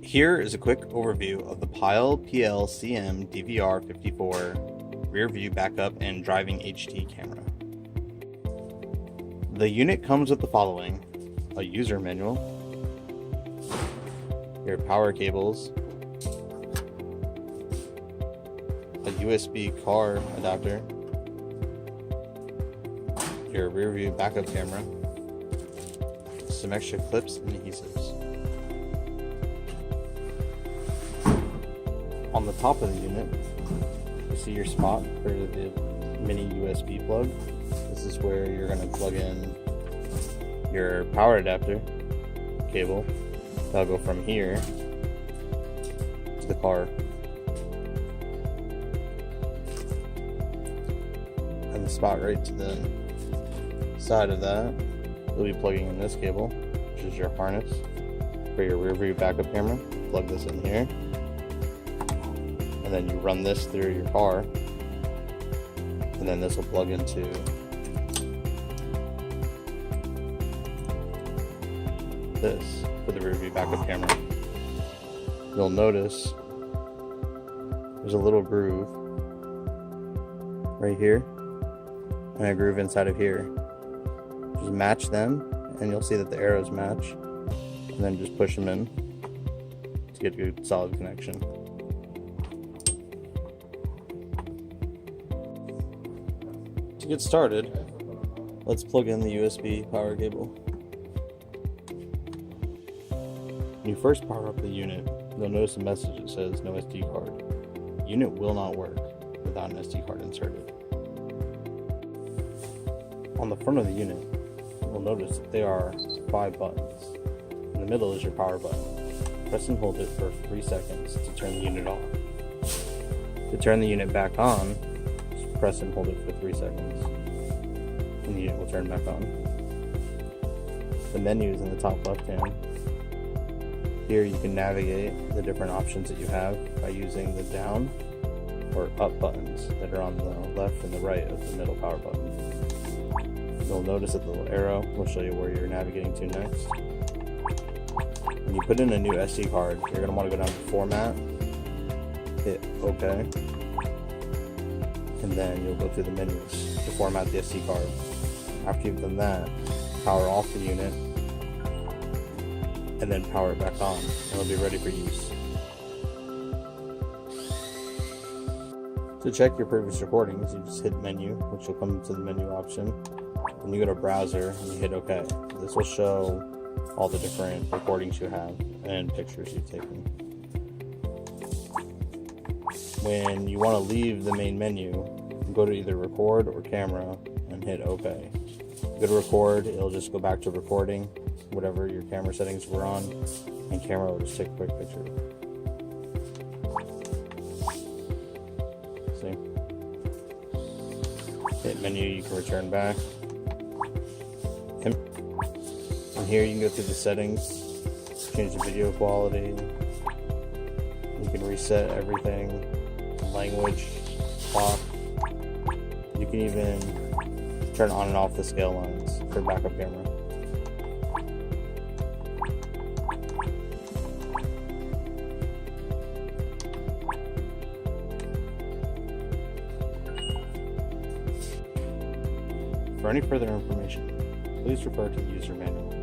Here is a quick overview of the Pyle PLCMDVR54 Rearview Backup and Driving HD camera. The unit comes with the following: a user manual, your power cables, a USB car adapter, your Rearview Backup camera, some extra clips and adhesives. On the top of the unit, you see your spot for the mini USB plug. This is where you're going to plug in your power adapter cable. That'll go from here to the car. And the spot right to the side of that, you'll be plugging in this cable, which is your harness for your Rearview Backup camera. Plug this in here. And then you run this through your car, and then this will plug into this for the Rearview Backup camera. You'll notice there's a little groove right here and a groove inside of here. Just match them and you'll see that the arrows match, and then just push them in to get a good solid connection. To get started, let's plug in the USB power cable. When you first power up the unit, you'll notice a message that says no SD card. The unit will not work without an SD card inserted. On the front of the unit, you'll notice that there are 5 buttons. In the middle is your power button. Press and hold it for 3 seconds to turn the unit off. To turn the unit back on, press and hold it for 3 seconds, and the unit will turn back on. The menu is in the top left hand. Here you can navigate the different options that you have by using the down or up buttons that are on the left and the right of the middle power button. You'll notice that the little arrow will show you where you're navigating to next. When you put in a new SD card, you're going to want to go down to Format, hit OK, and then you'll go through the menus to format the SD card. After you've done that, power off the unit, and then power it back on, and it'll be ready for use. To check your previous recordings, you just hit Menu, which will come to the menu option, and you go to Browser, and you hit OK. This will show all the different recordings you have and pictures you've taken. When you want to leave the main menu, go to either record or camera and hit OK. Go to record, it'll just go back to recording whatever your camera settings were on, and camera will just take a quick picture. See? Hit menu, you can return back. And here you can go through the settings, change the video quality, you can reset everything. Language, clock. You can even turn on and off the scale lines for backup camera. For any further information, please refer to the user manual.